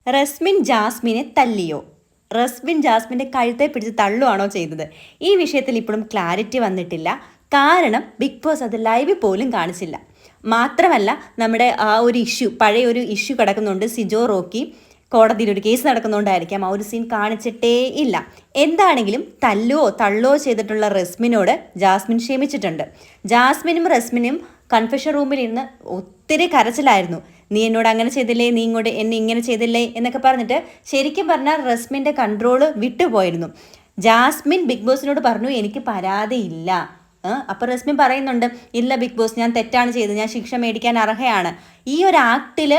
റസ്മിൻ ജാസ്മിനെ തല്ലിയോ? റസ്മിൻ ജാസ്മിൻ്റെ കഴുത്തെ പിടിച്ച് തള്ളുവാണോ ചെയ്തത്? ഈ വിഷയത്തിൽ ഇപ്പോഴും ക്ലാരിറ്റി വന്നിട്ടില്ല. കാരണം ബിഗ് ബോസ് അത് ലൈവ് പോലും കാണിച്ചില്ല. മാത്രമല്ല നമ്മുടെ ആ ഒരു ഇഷ്യൂ, പഴയ ഒരു ഇഷ്യൂ കിടക്കുന്നുണ്ട്. സിജോ റോക്കി കോടതിയിൽ ഒരു കേസ് നടക്കുന്നുണ്ടായിരിക്കാം, ആ ഒരു സീൻ കാണിച്ചിട്ടേ ഇല്ല. എന്താണെങ്കിലും തല്ലുവോ തള്ളുവോ ചെയ്തിട്ടുള്ള റസ്മിനോട് ജാസ്മിൻ ക്ഷമിച്ചിട്ടുണ്ട്. ജാസ്മിനും റസ്മിനും കൺഫെഷൻ റൂമിൽ ഇരുന്ന് ഒത്തിരി കരച്ചിലായിരുന്നു. നീ എന്നോട് അങ്ങനെ ചെയ്തില്ലേ, നീ ഇങ്ങോട്ട് എന്നെ ഇങ്ങനെ ചെയ്തില്ലേ എന്നൊക്കെ പറഞ്ഞിട്ട് ശരിക്കും പറഞ്ഞാൽ റസ്മിൻ്റെ കൺട്രോള് വിട്ടുപോയിരുന്നു. ജാസ്മിൻ ബിഗ് ബോസിനോട് പറഞ്ഞു എനിക്ക് പരാതിയില്ല. അപ്പോൾ റസ്മിൻ പറയുന്നുണ്ട്, ഇല്ല ബിഗ് ബോസ്, ഞാൻ തെറ്റാണ് ചെയ്തത്, ഞാൻ ശിക്ഷ മേടിക്കാൻ അർഹയാണ്. ഈ ഒരു ആക്ടിൽ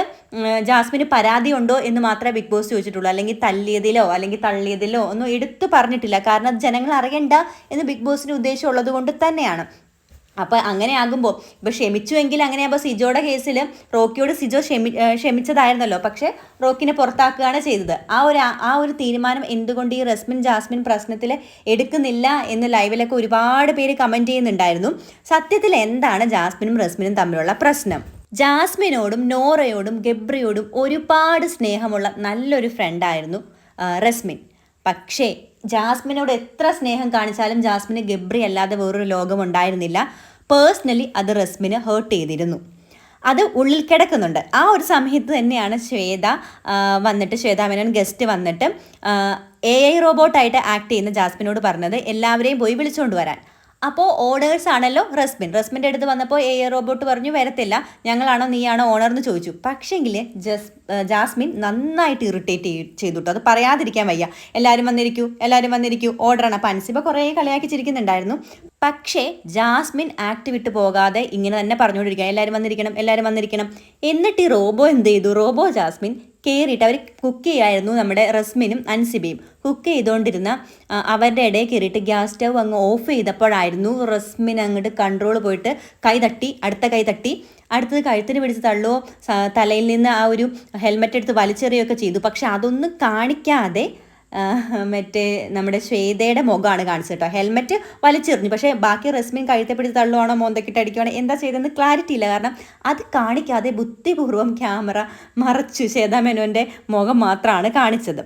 ജാസ്മിന് പരാതി ഉണ്ടോ എന്ന് മാത്രമേ ബിഗ് ബോസ് ചോദിച്ചിട്ടുള്ളൂ. അല്ലെങ്കിൽ തല്ലിയതിലോ അല്ലെങ്കിൽ തള്ളിയതിലോ ഒന്നും എടുത്തു പറഞ്ഞിട്ടില്ല. കാരണം ജനങ്ങൾ അറിയണ്ട എന്ന് ബിഗ് ബോസിന് ഉദ്ദേശമുള്ളത് കൊണ്ട് തന്നെയാണ്. അപ്പോൾ അങ്ങനെ ആകുമ്പോൾ ഇപ്പോൾ ക്ഷമിച്ചുവെങ്കിൽ അങ്ങനെയാകുമ്പോൾ സിജോയുടെ കേസിൽ റോക്കിയോട് സിജോ ക്ഷമിച്ചതായിരുന്നല്ലോ, പക്ഷേ റോക്കിനെ പുറത്താക്കുകയാണ് ചെയ്തത്. ആ ഒരു തീരുമാനം എന്തുകൊണ്ട് ഈ റസ്മിൻ ജാസ്മിൻ പ്രശ്നത്തിൽ എടുക്കുന്നില്ല എന്ന് ലൈവിലൊക്കെ ഒരുപാട് പേര് കമൻറ്റ് ചെയ്യുന്നുണ്ടായിരുന്നു. സത്യത്തിൽ എന്താണ് ജാസ്മിനും റസ്മിനും തമ്മിലുള്ള പ്രശ്നം? ജാസ്മിനോടും നോറയോടും ഗബ്രിയോടും ഒരുപാട് സ്നേഹമുള്ള നല്ലൊരു ഫ്രണ്ടായിരുന്നു റസ്മിൻ. പക്ഷേ ജാസ്മിനോട് എത്ര സ്നേഹം കാണിച്ചാലും ജാസ്മിന് ഗബ്രി അല്ലാതെ വേറൊരു ലോകം ഉണ്ടായിരുന്നില്ല. പേഴ്സണലി അത് റസ്മിന് ഹേർട്ട് ചെയ്തിരുന്നു. അത് ഉള്ളിൽ കിടക്കുന്നുണ്ട്. ആ ഒരു സമയത്ത് തന്നെയാണ് ശ്വേതാ മേനോൻ ഗസ്റ്റ് വന്നിട്ട് AI റോബോട്ടായിട്ട് ആക്ട് ചെയ്യുന്ന ജാസ്മിനോട് പറഞ്ഞത് എല്ലാവരെയും പോയി വിളിച്ചുകൊണ്ട് വരാൻ. അപ്പോൾ ഓണേഴ്സ് ആണല്ലോ റസ്മിൻ്റെ അടുത്ത് വന്നപ്പോൾ AI റോബോട്ട് പറഞ്ഞു വരത്തില്ല, ഞങ്ങളാണോ നീയാണോ ഓണർ എന്ന് ചോദിച്ചു. പക്ഷേങ്കിൽ ജാസ്മിൻ നന്നായിട്ട് ഇറിറ്റേറ്റ് ചെയ്തിട്ടു. അത് പറയാതിരിക്കാൻ വയ്യ. എല്ലാവരും വന്നിരിക്കൂ ഓർഡറാണ്. അപ്പം അൻസിബ കുറേ കളിയാക്കി ചിരിക്കുന്നുണ്ടായിരുന്നു. പക്ഷേ ജാസ്മിൻ ആക്ട് വിട്ട് പോകാതെ ഇങ്ങനെ തന്നെ പറഞ്ഞുകൊണ്ടിരിക്കുക, എല്ലാവരും വന്നിരിക്കണം. എന്നിട്ട് ഈ റോബോ എന്ത് ചെയ്തു? റോബോ ജാസ്മിൻ കയറിയിട്ട് അവർ കുക്ക് ചെയ്യായിരുന്നു. നമ്മുടെ റസ്മിനും അൻസിബയും കുക്ക് ചെയ്തുകൊണ്ടിരുന്ന അവരുടെ ഇടയിൽ കയറിയിട്ട് ഗ്യാസ് സ്റ്റവ് അങ്ങ് ഓഫ് ചെയ്തപ്പോഴായിരുന്നു റസ്മിൻ അങ്ങോട്ട് കൺട്രോൾ പോയിട്ട് അടുത്തത് കഴുത്തിന് പിടിച്ച് തള്ളുവോ, തലയിൽ നിന്ന് ആ ഒരു ഹെൽമെറ്റ് എടുത്ത് വലിച്ചെറിയൊക്കെ ചെയ്തു. പക്ഷെ അതൊന്നും കാണിക്കാതെ മറ്റേ നമ്മുടെ ശ്വേതയുടെ മുഖമാണ് കാണിച്ചത് കേട്ടോ. ഹെൽമെറ്റ് വലിച്ചെറിഞ്ഞു, പക്ഷേ ബാക്കി റസ്മിൻ കഴുത്തെ പിടിച്ച് തള്ളുവാണോ മോന്തക്കിട്ട് അടിക്കുവാണോ എന്താ ചെയ്തതെന്ന് ക്ലാരിറ്റി ഇല്ല. കാരണം അത് കാണിക്കാതെ ബുദ്ധിപൂർവ്വം ക്യാമറ മറച്ചു ശ്വേതാ മേനോൻ്റെ മുഖം മാത്രമാണ് കാണിച്ചത്.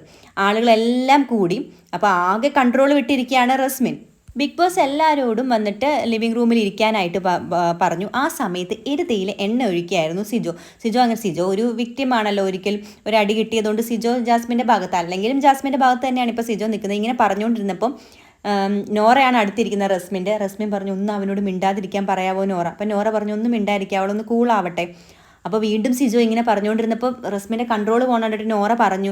ആളുകളെല്ലാം കൂടി അപ്പോൾ ആകെ കൺട്രോൾ വിട്ടിരിക്കുകയാണ് റസ്മിൻ. ബിഗ് ബോസ് എല്ലാവരോടും വന്നിട്ട് ലിവിങ് റൂമിൽ ഇരിക്കാനായിട്ട് പറഞ്ഞു. ആ സമയത്ത് ഇരുതയിൽ എണ്ണ ഒഴിക്കുകയായിരുന്നു സിജോ ഒരു വിക്ടിമാണല്ലോ. ഒരിക്കൽ ഒരു അടി കിട്ടിയതുകൊണ്ട് സിജോ ജാസ്മിൻ്റെ ഭാഗത്ത്, അല്ലെങ്കിലും ജാസ്മിൻ്റെ ഭാഗത്ത് തന്നെയാണ് ഇപ്പോൾ സിജോ നിൽക്കുന്നത്. ഇങ്ങനെ പറഞ്ഞുകൊണ്ടിരുന്നപ്പം നോറയാണ് അടുത്തിരിക്കുന്നത് റസ്മിൻ പറഞ്ഞു, ഒന്ന് അവനോട് മിണ്ടാതിരിക്കാൻ പറയാവോ നോറ. അപ്പം നോറ പറഞ്ഞു, ഒന്നും മിണ്ടാതിരിക്കുക, അവളൊന്ന് കൂളാവട്ടെ. അപ്പോൾ വീണ്ടും സിജോ ഇങ്ങനെ പറഞ്ഞുകൊണ്ടിരുന്നപ്പോൾ റസ്മിൻ്റെ കൺട്രോൾ പോകണ്ടിട്ട് നോറ പറഞ്ഞു,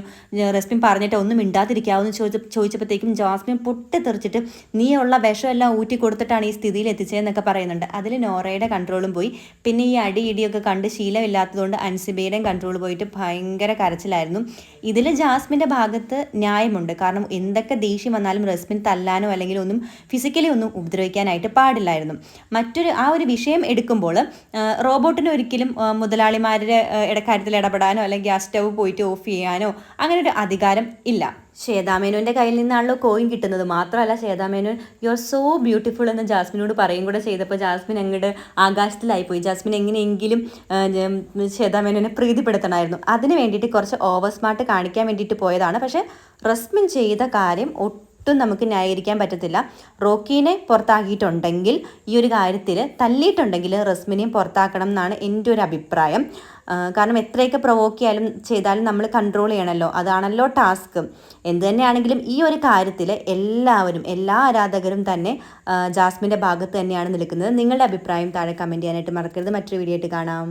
റസ്മിൻ പറഞ്ഞിട്ട് ഒന്നും മിണ്ടാതിരിക്കാവെന്ന് ചോദിച്ചപ്പോഴത്തേക്കും ജാസ്മിൻ പൊട്ടിത്തെറിച്ചിട്ട് നീ ഉള്ള വിഷമെല്ലാം ഊറ്റി കൊടുത്തിട്ടാണ് ഈ സ്ഥിതിയിൽ എത്തിച്ചതെന്നൊക്കെ പറയുന്നുണ്ട്. അതിൽ നോറയുടെ കൺട്രോളും പോയി. പിന്നെ ഈ ഇടിയൊക്കെ കണ്ട് ശീലമില്ലാത്തതുകൊണ്ട് അൻസിബയുടെയും കൺട്രോൾ പോയിട്ട് ഭയങ്കര കരച്ചിലായിരുന്നു. ഇതിൽ ജാസ്മിൻ്റെ ഭാഗത്ത് ന്യായമുണ്ട്. കാരണം എന്തൊക്കെ ദേഷ്യം വന്നാലും റസ്മിൻ തല്ലാനോ അല്ലെങ്കിൽ ഒന്നും ഫിസിക്കലി ഒന്നും ഉപദ്രവിക്കാനായിട്ട് പാടില്ലായിരുന്നു. ആ ഒരു വിഷയം എടുക്കുമ്പോൾ റോബോട്ടിന് ഒരിക്കലും മുതലാളിമാരുടെ കാര്യത്തിൽ ഇടപെടാനോ അല്ലെങ്കിൽ ഗ്യാസ് സ്റ്റവ് പോയിട്ട് ഓഫ് ചെയ്യാനോ അങ്ങനെ ഒരു അധികാരം ഇല്ല. ശ്വേതാ മേനോൻ്റെ കയ്യിൽ നിന്നാണല്ലോ കോയിൻ കിട്ടുന്നത്. മാത്രമല്ല Shweta Menon you are so beautiful എന്ന് ജാസ്മിനോട് പറയും കൂടെ ചെയ്തപ്പോൾ ജാസ്മിൻ അങ്ങോട്ട് ആകാശത്തിലായിപ്പോയി. ജാസ്മിൻ എങ്ങനെയെങ്കിലും ശ്വേതാ മേനോനെ പ്രീതിപ്പെടുത്തണമായിരുന്നു. അതിന് വേണ്ടിയിട്ട് കുറച്ച് ഓവർ സ്മാർട്ട് കാണിക്കാൻ വേണ്ടിയിട്ട് പോയതാണ്. പക്ഷേ റസ്മിൻ ചെയ്ത കാര്യം ഒട്ടും നമുക്ക് ന്യായീകരിക്കാൻ പറ്റത്തില്ല. റോക്കീനെ പുറത്താക്കിയിട്ടുണ്ടെങ്കിൽ ഈ ഒരു കാര്യത്തിൽ തല്ലിയിട്ടുണ്ടെങ്കിൽ റസ്മിനെയും പുറത്താക്കണം എന്നാണ് എൻ്റെ ഒരു അഭിപ്രായം. കാരണം എത്രയൊക്കെ പ്രൊവോക്ക് ചെയ്താലും നമ്മൾ കൺട്രോൾ ചെയ്യണമല്ലോ, അതാണല്ലോ ടാസ്ക്. എന്ത് തന്നെയാണെങ്കിലും ഈ ഒരു കാര്യത്തിൽ എല്ലാ ആരാധകരും തന്നെ ജാസ്മിൻ്റെ ഭാഗത്ത് തന്നെയാണ് നിൽക്കുന്നത്. നിങ്ങളുടെ അഭിപ്രായം താഴെ കമൻറ്റ് ചെയ്യാനായിട്ട് മറക്കരുത്. മറ്റൊരു വീഡിയോ ആയിട്ട് കാണാം.